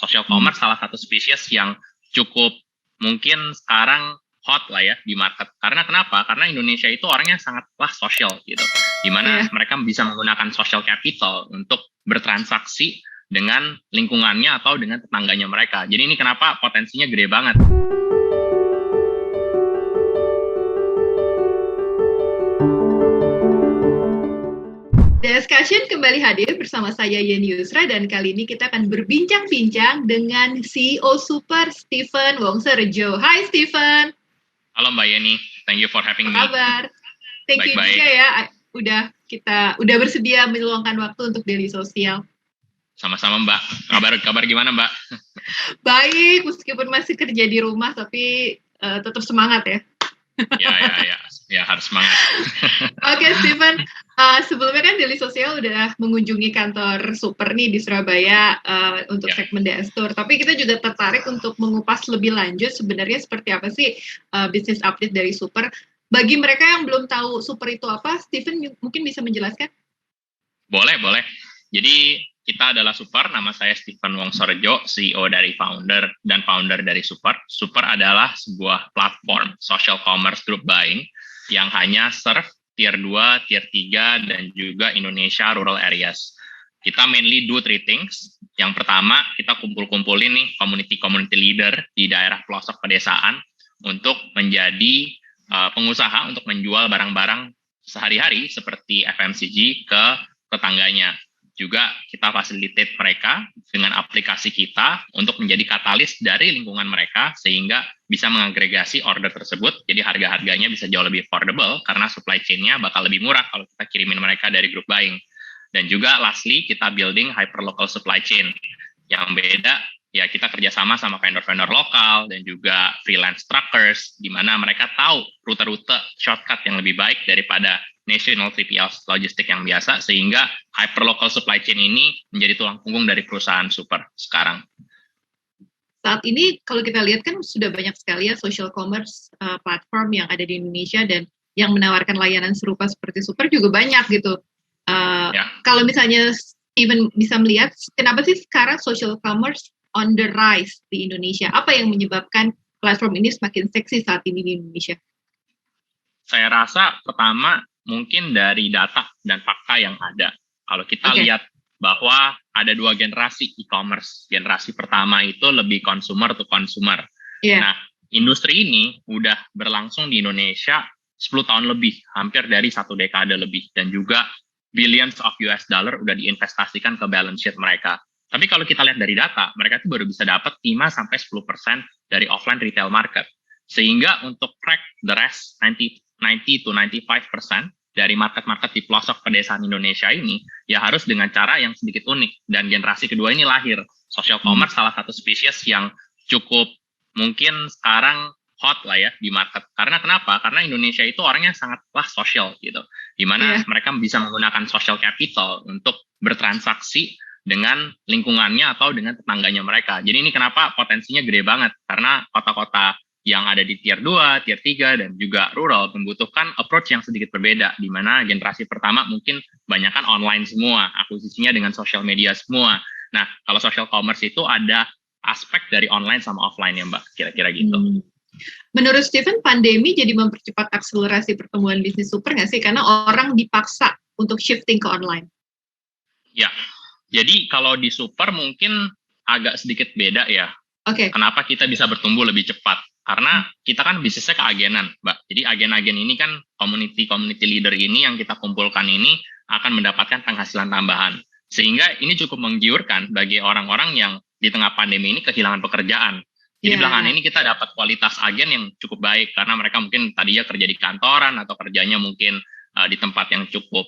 social commerce salah satu spesies yang cukup mungkin sekarang hot lah ya di market. Karena kenapa? Karena Indonesia itu orangnya sangatlah sosial gitu. Dimana mereka bisa menggunakan social capital untuk bertransaksi dengan lingkungannya atau dengan tetangganya mereka. Jadi ini kenapa potensinya gede banget. The Discussion kembali hadir bersama saya Yeni Yusra dan kali ini kita akan berbincang-bincang dengan CEO Super Stephen Wongsorejo. Hai Stephen. Halo Mbak Yeni, thank you for having me. Apa kabar? Thank you juga ya, udah bersedia meluangkan waktu untuk Daily Sosial. Sama-sama Mbak. Kabar gimana Mbak? Baik, meskipun masih kerja di rumah tapi tetap semangat ya. Ya harus semangat. Oke, Stephen, sebelumnya kan Daily Sosial udah mengunjungi kantor Super nih di Surabaya untuk segmen DS Tour. Tapi kita juga tertarik untuk mengupas lebih lanjut sebenarnya seperti apa sih bisnis update dari Super. Bagi mereka yang belum tahu Super itu apa, Stephen mungkin bisa menjelaskan? Boleh. Jadi kita adalah Super, nama saya Stephen Wongsorejo, CEO dari founder dari Super. Super adalah sebuah platform social commerce group buying yang hanya serve tier 2, tier 3, dan juga Indonesia rural areas. Kita mainly do three things. Yang pertama, kita kumpul-kumpulin nih community leader di daerah pelosok pedesaan untuk menjadi pengusaha untuk menjual barang-barang sehari-hari seperti FMCG ke tetangganya. Juga kita facilitate mereka dengan aplikasi kita untuk menjadi katalis dari lingkungan mereka sehingga bisa mengagregasi order tersebut, jadi harga-harganya bisa jauh lebih affordable karena supply chain-nya bakal lebih murah kalau kita kirimin mereka dari group buying. Dan juga lastly, kita building hyperlocal supply chain. Yang beda, ya kita kerjasama sama vendor-vendor lokal dan juga freelance truckers, di mana mereka tahu rute-rute shortcut yang lebih baik daripada national 3PL logistik yang biasa, sehingga hyperlocal supply chain ini menjadi tulang punggung dari perusahaan Super sekarang. Saat ini kalau kita lihat kan sudah banyak sekali ya social commerce platform yang ada di Indonesia dan yang menawarkan layanan serupa seperti Super juga banyak gitu. Kalau misalnya Steven bisa melihat, kenapa sih sekarang social commerce on the rise di Indonesia? Apa yang menyebabkan platform ini semakin seksi saat ini di Indonesia? Saya rasa pertama mungkin dari data dan fakta yang ada. Kalau kita lihat bahwa ada dua generasi e-commerce. Generasi pertama itu lebih consumer to consumer. Nah, industri ini udah berlangsung di Indonesia 10 tahun lebih, hampir dari 1 dekade lebih. Dan juga billions of US dollar udah diinvestasikan ke balance sheet mereka. Tapi kalau kita lihat dari data, mereka itu baru bisa dapat 5-10% dari offline retail market. Sehingga untuk crack the rest 90-95% dari market-market di pelosok pedesaan Indonesia ini, ya harus dengan cara yang sedikit unik. Dan generasi kedua ini lahir. Social commerce salah satu spesies yang cukup mungkin sekarang hot lah ya di market. Karena kenapa? Karena Indonesia itu orangnya sangatlah sosial gitu. Dimana mereka bisa menggunakan social capital untuk bertransaksi dengan lingkungannya atau dengan tetangganya mereka. Jadi ini kenapa potensinya gede banget. Karena kota-kota yang ada di tier 2, tier 3, dan juga rural membutuhkan approach yang sedikit berbeda, di mana generasi pertama mungkin banyakkan online semua, akuisisinya dengan social media semua. Nah, kalau social commerce itu ada aspek dari online sama offline ya Mbak, kira-kira gitu. Menurut Stephen, pandemi jadi mempercepat akselerasi pertumbuhan bisnis Super nggak sih? Karena orang dipaksa untuk shifting ke online. Ya, jadi kalau di Super mungkin agak sedikit beda ya. Kenapa kita bisa bertumbuh lebih cepat? Karena kita kan bisnisnya keagenan, Mbak. Jadi agen-agen ini kan community leader ini yang kita kumpulkan ini akan mendapatkan penghasilan tambahan. Sehingga ini cukup menggiurkan bagi orang-orang yang di tengah pandemi ini kehilangan pekerjaan. Jadi belakangan ini kita dapat kualitas agen yang cukup baik karena mereka mungkin tadinya kerja di kantoran atau kerjanya mungkin di tempat yang cukup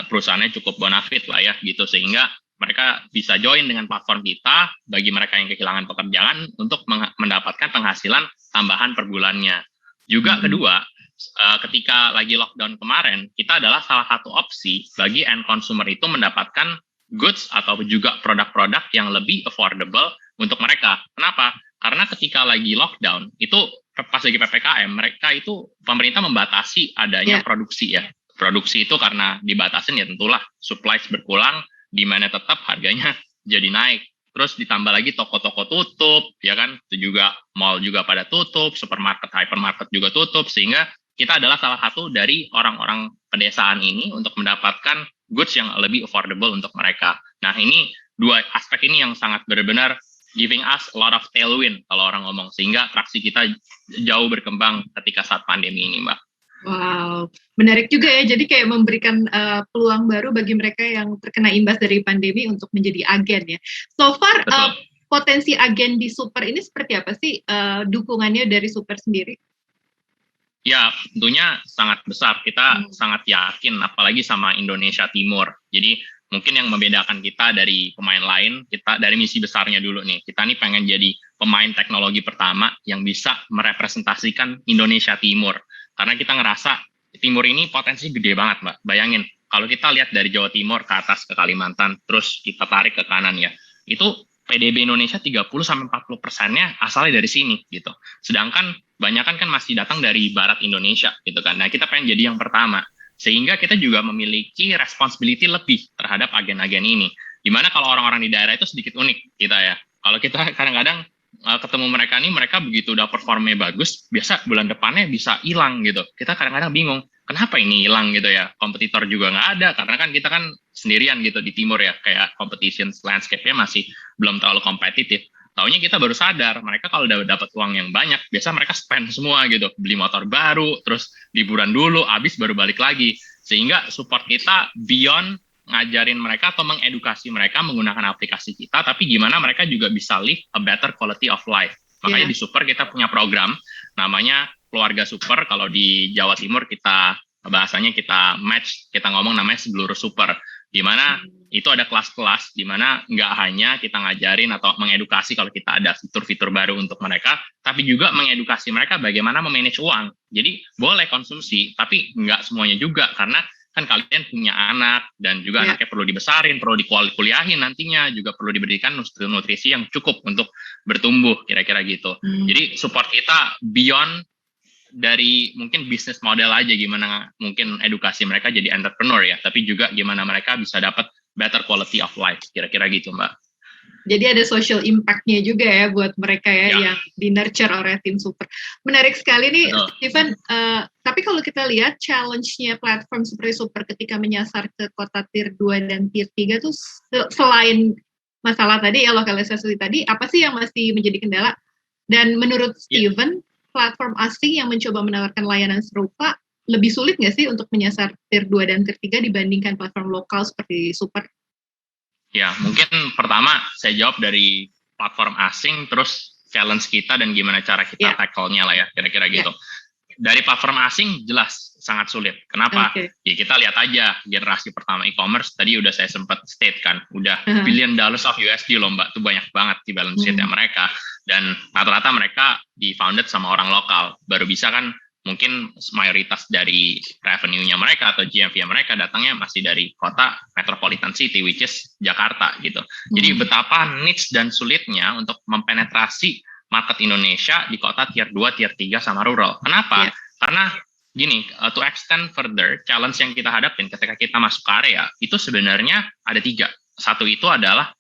perusahaannya cukup bonafit lah ya gitu, sehingga mereka bisa join dengan platform kita bagi mereka yang kehilangan pekerjaan untuk mendapatkan penghasilan tambahan per bulannya. Juga kedua, ketika lagi lockdown kemarin, kita adalah salah satu opsi bagi end consumer itu mendapatkan goods atau juga produk-produk yang lebih affordable untuk mereka. Kenapa? Karena ketika lagi lockdown, itu pas lagi PPKM, mereka itu pemerintah membatasi adanya produksi ya. Produksi itu karena dibatasin ya tentulah supply berkurang, di mana tetap harganya jadi naik. terus ditambah lagi toko-toko tutup, ya kan, itu juga mall juga pada tutup, supermarket, hypermarket juga tutup, sehingga kita adalah salah satu dari orang-orang pedesaan ini untuk mendapatkan goods yang lebih affordable untuk mereka. Nah, ini dua aspek ini yang sangat benar-benar giving us a lot of tailwind kalau orang ngomong, sehingga atraksi kita jauh berkembang ketika saat pandemi ini, Mbak. Wow, menarik juga ya. Jadi kayak memberikan peluang baru bagi mereka yang terkena imbas dari pandemi untuk menjadi agen ya. So far, potensi agen di Super ini seperti apa sih dukungannya dari Super sendiri? Ya, tentunya sangat besar. Kita sangat yakin, apalagi sama Indonesia Timur. Jadi mungkin yang membedakan kita dari pemain lain, kita dari misi besarnya dulu nih. Kita nih pengen jadi pemain teknologi pertama yang bisa merepresentasikan Indonesia Timur. Karena kita ngerasa Timur ini potensi gede banget, Mbak. Bayangin, kalau kita lihat dari Jawa Timur ke atas ke Kalimantan, terus kita tarik ke kanan ya, itu PDB Indonesia 30-40%-nya asalnya dari sini gitu. Sedangkan banyakan kan masih datang dari barat Indonesia gitu kan. Nah, kita pengen jadi yang pertama. Sehingga kita juga memiliki responsibility lebih terhadap agen-agen ini. Dimana kalau orang-orang di daerah itu sedikit unik kita ya. Kalau kita kadang-kadang ketemu mereka nih, mereka begitu udah performnya bagus, biasa bulan depannya bisa hilang gitu. Kita kadang-kadang bingung, kenapa ini hilang gitu ya? Kompetitor juga nggak ada, karena kan kita kan sendirian gitu di timur ya, kayak competition landscape-nya masih belum terlalu kompetitif. Taunya kita baru sadar, mereka kalau udah dapat uang yang banyak, biasa mereka spend semua gitu, beli motor baru, terus liburan dulu, habis baru balik lagi. Sehingga support kita beyond ngajarin mereka atau mengedukasi mereka menggunakan aplikasi kita, tapi gimana mereka juga bisa live a better quality of life. Makanya di Super kita punya program, namanya Keluarga Super. Kalau di Jawa Timur kita bahasanya kita match, kita ngomong namanya Segeluruh Super. Di mana itu ada kelas-kelas, di mana nggak hanya kita ngajarin atau mengedukasi kalau kita ada fitur-fitur baru untuk mereka, tapi juga mengedukasi mereka bagaimana memanage uang. Jadi boleh konsumsi, tapi nggak semuanya juga, karena kan kalian punya anak dan juga anaknya perlu dibesarin, perlu dikuliahin nantinya, juga perlu diberikan nutrisi yang cukup untuk bertumbuh, kira-kira gitu. Jadi support kita beyond dari mungkin bisnis model aja, gimana mungkin edukasi mereka jadi entrepreneur ya, tapi juga gimana mereka bisa dapat better quality of life, kira-kira gitu, Mbak. Jadi ada social impact-nya juga ya buat mereka ya yang di-nurture oleh tim Super. Menarik sekali nih, Steven. Tapi kalau kita lihat challenge-nya platform seperti Super ketika menyasar ke kota Tier 2 dan Tier 3 tuh selain masalah tadi ya, lokalisasi tadi, apa sih yang masih menjadi kendala? Dan menurut Steven, platform asing yang mencoba menawarkan layanan serupa lebih sulit nggak sih untuk menyasar Tier 2 dan Tier 3 dibandingkan platform lokal seperti Super? Ya, mungkin pertama saya jawab dari platform asing, terus challenge kita dan gimana cara kita tackle-nya lah ya, kira-kira gitu. Dari platform asing jelas sangat sulit. Kenapa? Ya kita lihat aja generasi pertama e-commerce, tadi udah saya sempat state kan, udah billion dollars of USD loh Mbak, itu banyak banget di balance sheet-nya mereka. Dan rata-rata mereka di-founded sama orang lokal, baru bisa kan mungkin mayoritas dari revenue-nya mereka atau GMV-nya mereka datangnya masih dari kota metropolitan city, which is Jakarta gitu. Jadi betapa niche dan sulitnya untuk mempenetrasi market Indonesia di kota Tier 2, Tier 3 sama rural. Kenapa? Karena gini, to extend further, challenge yang kita hadapin ketika kita masuk ke area, itu sebenarnya ada 3. Satu itu adalah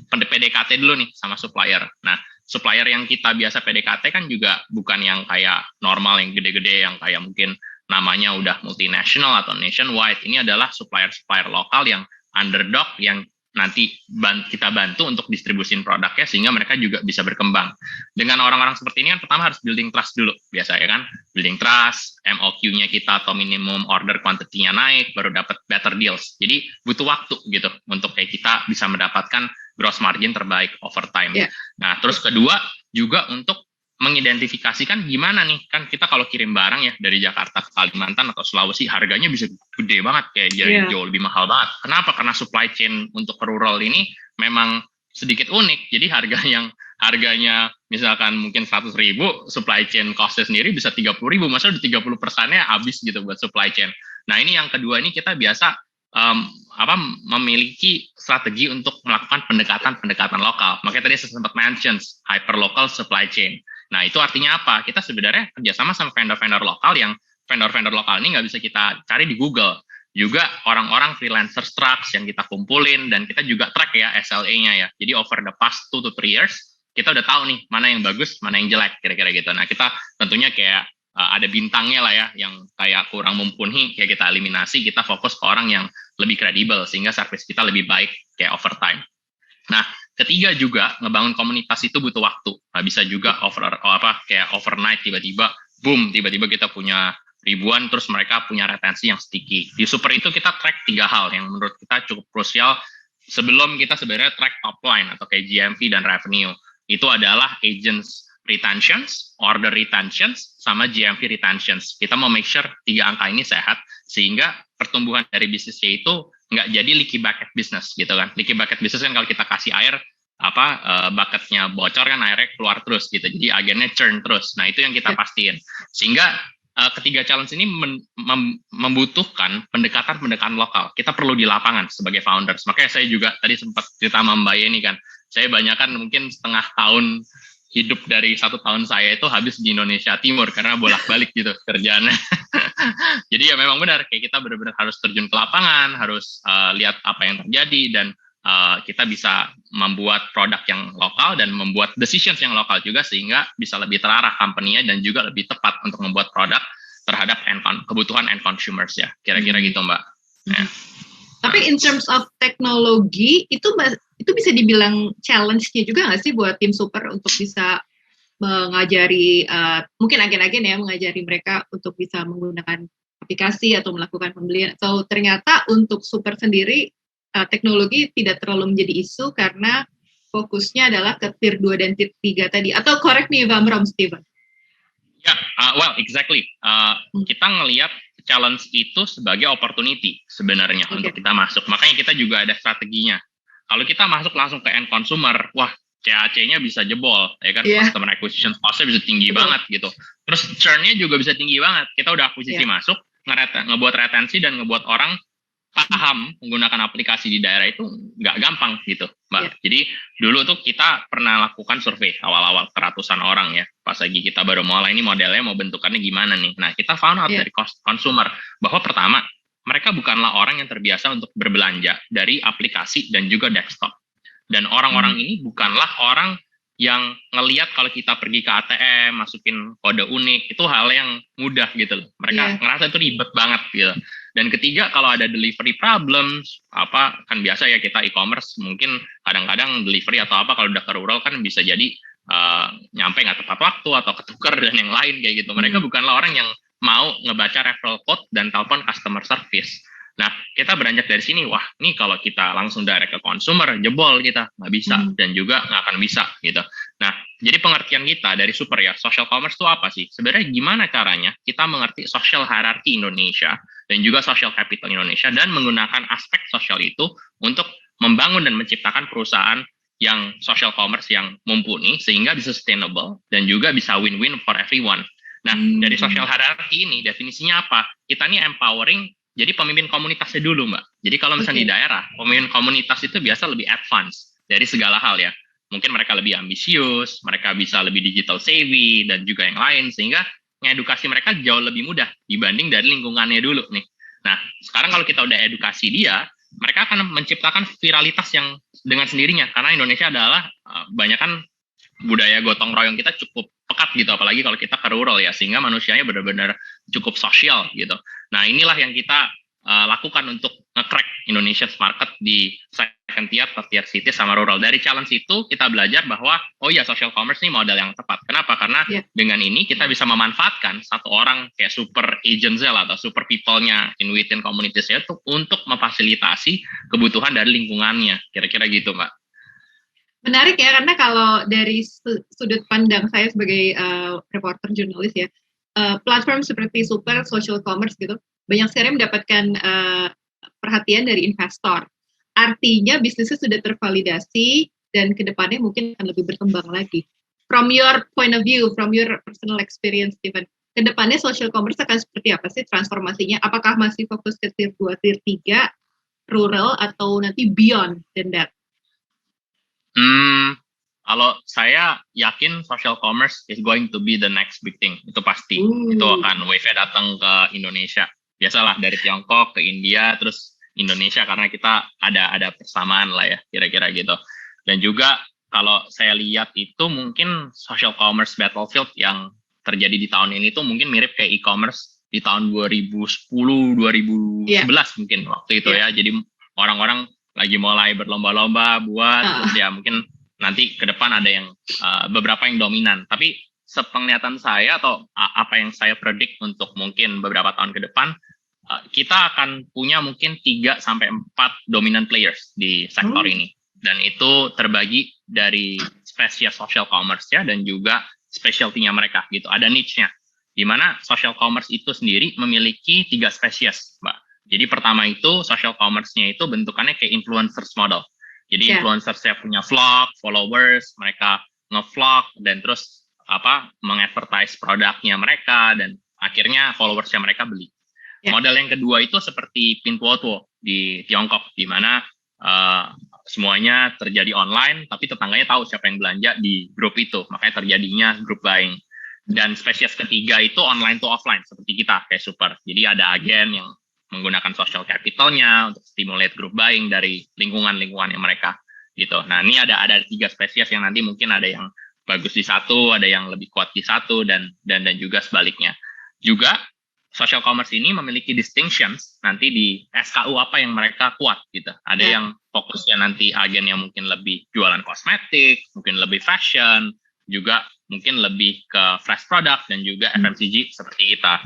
PDKT dulu nih sama supplier. Nah, supplier yang kita biasa PDKT kan juga bukan yang kayak normal, yang gede-gede, yang kayak mungkin namanya udah multinational atau nationwide. Ini adalah supplier-supplier lokal yang underdog, yang nanti kita bantu untuk distribusin produknya sehingga mereka juga bisa berkembang. Dengan orang-orang seperti ini kan pertama harus building trust dulu, biasa ya kan? Building trust, MOQ-nya kita atau minimum order quantity-nya naik, baru dapat better deals. Jadi butuh waktu gitu untuk kayak kita bisa mendapatkan gross margin terbaik over time. Nah, terus kedua juga untuk mengidentifikasikan gimana nih, kan kita kalau kirim barang ya dari Jakarta ke Kalimantan atau Sulawesi, harganya bisa gede banget, kayak jauh lebih mahal banget. Kenapa? Karena supply chain untuk rural ini memang sedikit unik. Jadi harganya misalkan mungkin 100.000, supply chain cost-nya sendiri bisa 30.000, masa udah 30%-nya habis gitu buat supply chain. Nah, ini yang kedua, ini kita biasa memiliki strategi untuk melakukan pendekatan lokal. Makanya tadi saya sempat mention hyperlocal supply chain. Nah, itu artinya apa? Kita sebenarnya kerjasama sama vendor-vendor lokal, yang vendor-vendor lokal ini nggak bisa kita cari di Google. juga orang-orang freelancer trucks yang kita kumpulin, dan kita juga track ya SLA-nya ya. Jadi over the past 2 to 3 years, kita udah tahu nih mana yang bagus, mana yang jelek, kira-kira gitu. Nah, kita tentunya kayak ada bintangnya lah ya, yang kayak kurang mumpuni, kayak kita eliminasi, kita fokus ke orang yang lebih kredibel, sehingga service kita lebih baik kayak over time. Nah, ketiga juga, ngebangun komunitas itu butuh waktu. Nah, bisa juga kayak overnight, tiba-tiba, boom, tiba-tiba kita punya ribuan, terus mereka punya retensi yang sticky. Di Super itu kita track 3 hal yang menurut kita cukup krusial sebelum kita sebenarnya track top line atau kayak GMV dan revenue. Itu adalah agents retentions, order retentions, sama GMV retentions. Kita mau make sure 3 angka ini sehat, sehingga pertumbuhan dari bisnisnya itu nggak jadi leaky bucket business gitu kan. Leaky bucket business kan kalau kita kasih air, bucketnya bocor kan airnya keluar terus gitu. Jadi agennya churn terus. Nah, itu yang kita pastiin. Sehingga ketiga challenge ini membutuhkan pendekatan-pendekatan lokal. Kita perlu di lapangan sebagai founders. Makanya saya juga tadi sempat cerita sama Mbak Yeni kan, saya banyakan mungkin setengah tahun hidup dari 1 tahun saya itu habis di Indonesia Timur karena bolak-balik gitu kerjaannya. Jadi ya memang benar, kayak kita benar-benar harus terjun ke lapangan, harus lihat apa yang terjadi, dan kita bisa membuat produk yang lokal dan membuat decisions yang lokal juga, sehingga bisa lebih terarah company-nya dan juga lebih tepat untuk membuat produk terhadap kebutuhan end consumers ya, kira-kira gitu Mbak. Ya. Tapi in terms of teknologi itu bisa dibilang challenge-nya juga nggak sih buat tim Super untuk bisa mengajari mungkin agen-agen ya, mengajari mereka untuk bisa menggunakan aplikasi atau melakukan pembelian, atau ternyata untuk Super sendiri teknologi tidak terlalu menjadi isu karena fokusnya adalah ke tier 2 dan tier 3 tadi, atau correct me if I'm wrong, Steven? Ya, well, exactly. Kita ngelihat challenge itu sebagai opportunity sebenarnya untuk kita masuk. Makanya kita juga ada strateginya. Kalau kita masuk langsung ke end consumer, wah, CAC-nya bisa jebol, ya kan? Customer acquisition cost-nya bisa tinggi banget gitu. Terus churn-nya juga bisa tinggi banget. Kita udah akuisisi masuk, ngebuat retensi dan ngebuat orang paham menggunakan aplikasi di daerah itu nggak gampang gitu, Mbak. Jadi dulu tuh kita pernah lakukan survei awal-awal ke ratusan orang ya, pas lagi kita baru mulai ini modelnya mau bentukannya gimana nih. Nah, kita found out dari consumer bahwa pertama, mereka bukanlah orang yang terbiasa untuk berbelanja dari aplikasi dan juga desktop. Dan orang-orang ini bukanlah orang yang ngelihat kalau kita pergi ke ATM, masukin kode unik, itu hal yang mudah gitu loh. Mereka ngerasa itu ribet banget gitu. Dan ketiga, kalau ada delivery problems, kan biasa ya kita e-commerce, mungkin kadang-kadang delivery atau kalau udah ke rural kan bisa jadi nyampe nggak tepat waktu atau ketuker dan yang lain kayak gitu. Mereka bukanlah orang yang mau ngebaca referral code dan telepon customer service. Nah, kita beranjak dari sini, wah, nih kalau kita langsung direct ke consumer, jebol kita, nggak bisa, dan juga nggak akan bisa, gitu. Nah, jadi pengertian kita dari Super ya, social commerce itu apa sih? Sebenarnya gimana caranya kita mengerti social hierarchy Indonesia, dan juga social capital Indonesia, dan menggunakan aspek sosial itu untuk membangun dan menciptakan perusahaan yang social commerce yang mumpuni, sehingga bisa sustainable, dan juga bisa win-win for everyone. Nah, dari social hierarchy ini, definisinya apa? Kita nih empowering, jadi pemimpin komunitasnya dulu, Mbak. Jadi kalau misalnya di daerah, pemimpin komunitas itu biasa lebih advance dari segala hal ya. Mungkin mereka lebih ambisius, mereka bisa lebih digital savvy, dan juga yang lain, sehingga ngedukasi mereka jauh lebih mudah dibanding dari lingkungannya dulu nih. Nah, sekarang kalau kita udah edukasi dia, mereka akan menciptakan viralitas yang dengan sendirinya, karena Indonesia adalah banyak kan budaya gotong royong kita cukup pekat gitu, apalagi kalau kita ke rural ya, sehingga manusianya benar-benar cukup sosial gitu. Nah, inilah yang kita lakukan untuk nge-crack Indonesia's market di second tier, third tier city sama rural. Dari challenge itu kita belajar bahwa oh ya, social commerce ini modal yang tepat. Kenapa? Karena dengan ini kita bisa memanfaatkan satu orang kayak super agent atau super people-nya within communities itu untuk memfasilitasi kebutuhan dari lingkungannya. Kira-kira gitu, Mbak. Menarik ya, karena kalau dari sudut pandang saya sebagai reporter jurnalis ya, platform seperti Super, social commerce gitu, banyak sekali mendapatkan perhatian dari investor. Artinya bisnisnya sudah tervalidasi dan kedepannya mungkin akan lebih berkembang lagi. From your point of view, from your personal experience, Steven, kedepannya social commerce akan seperti apa sih transformasinya? Apakah masih fokus ke tier 2, tier 3, rural, atau nanti beyond than that? Kalau saya yakin social commerce is going to be the next big thing, itu pasti. Itu akan wave-nya datang ke Indonesia. biasalah dari Tiongkok ke India terus Indonesia karena kita ada persamaan lah ya kira-kira gitu. Dan juga kalau saya lihat itu mungkin social commerce battlefield yang terjadi di tahun ini tuh mungkin mirip kayak e-commerce di tahun 2010 2011 mungkin waktu itu ya. Jadi orang-orang lagi mulai berlomba-lomba buat terus ya mungkin nanti ke depan ada yang beberapa yang dominan. Tapi sepenglihatan saya atau apa yang saya predict untuk mungkin beberapa tahun ke depan kita akan punya mungkin 3 sampai 4 dominant players di sektor ini. Dan itu terbagi dari spesies social commerce ya dan juga specialty-nya mereka gitu. Ada niche-nya. Di mana social commerce itu sendiri memiliki 3 spesies, Mbak. Jadi pertama itu social commerce-nya itu bentukannya kayak influencers model. Jadi influencers saya punya vlog, followers, mereka nge-vlog dan terus mengadvertise produknya mereka dan akhirnya followersnya mereka beli. Model yang kedua itu seperti Pinduoduo di Tiongkok, di mana semuanya terjadi online, tapi tetangganya tahu siapa yang belanja di grup itu, makanya terjadinya group buying. Dan spesies ketiga itu online to offline, seperti kita, kayak Super. Jadi ada agen yang menggunakan social capitalnya untuk stimulate group buying dari lingkungan-lingkungan yang mereka gitu. Nah ini ada 3 spesies yang nanti mungkin ada yang bagus di satu, ada yang lebih kuat di satu, dan juga sebaliknya. Juga social commerce ini memiliki distinctions nanti di SKU apa yang mereka kuat gitu. Ada yang fokusnya nanti agen yang mungkin lebih jualan kosmetik, mungkin lebih fashion, juga mungkin lebih ke fresh product dan juga FMCG seperti kita.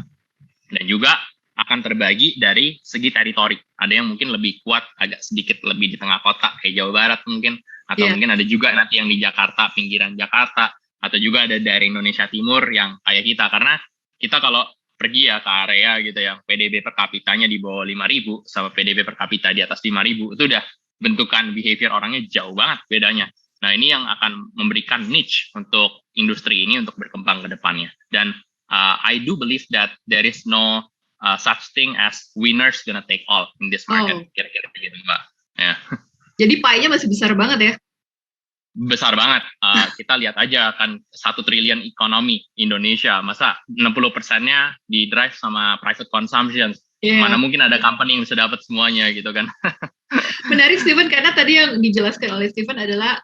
Dan juga akan terbagi dari segi teritori. Ada yang mungkin lebih kuat, agak sedikit lebih di tengah kota kayak Jawa Barat mungkin, atau mungkin ada juga nanti yang di Jakarta, pinggiran Jakarta, atau juga ada dari Indonesia Timur yang kayak kita. Karena kita kalau pergi ya ke area gitu yang PDB per kapitanya di bawah 5.000 sama PDB per kapita di atas 5.000 itu udah bentukan behavior orangnya jauh banget bedanya. Nah ini yang akan memberikan niche untuk industri ini untuk berkembang ke depannya. Dan I do believe that there is no such thing as winners gonna take all in this market. Kira-kira gitu Mbak. Ya. Jadi pie-nya masih besar banget ya? Besar banget. Kita lihat aja kan 1 triliun ekonomi Indonesia, masa 60%-nya di drive sama private consumption. Mana mungkin ada company yang bisa dapat semuanya gitu kan. Menarik Steven, karena tadi yang dijelaskan oleh Steven adalah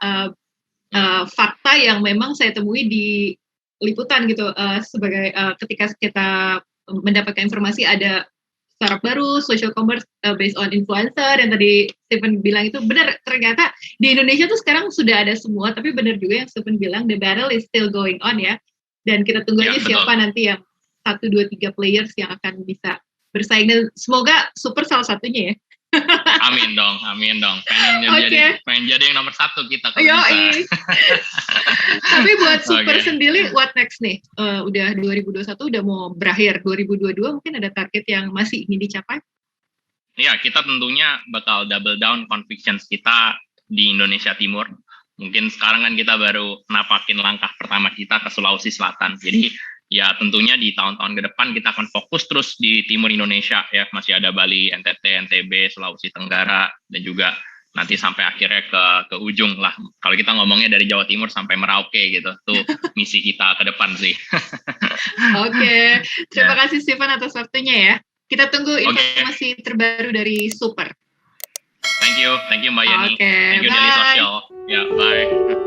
fakta yang memang saya temui di liputan gitu, sebagai ketika kita mendapatkan informasi ada startup baru, social commerce based on influencer, yang tadi Stephen bilang itu benar, ternyata di Indonesia tuh sekarang sudah ada semua, tapi benar juga yang Stephen bilang, the battle is still going on ya, dan kita tunggu aja siapa nanti yang 1, 2, 3 players yang akan bisa bersaing, dan semoga Super salah satunya ya. Amin dong. Pengen jadi yang nomor 1 kita kalau bisa. Tapi buat Super sendiri, what next nih? Udah 2021 udah mau berakhir, 2022 mungkin ada target yang masih ingin dicapai? Ya, kita tentunya bakal double down convictions kita di Indonesia Timur. Mungkin sekarang kan kita baru napakin langkah pertama kita ke Sulawesi Selatan. Jadi ya tentunya di tahun-tahun ke depan kita akan fokus terus di timur Indonesia ya, masih ada Bali, NTT, NTB, Sulawesi Tenggara, dan juga nanti sampai akhirnya ke ujung lah. Kalau kita ngomongnya dari Jawa Timur sampai Merauke gitu, tuh misi kita ke depan sih. Oke, terima kasih Stephen atas waktunya ya. Kita tunggu informasi terbaru dari Super. Thank you Mbak Yeni. Thank you Daily Social. Ya, bye.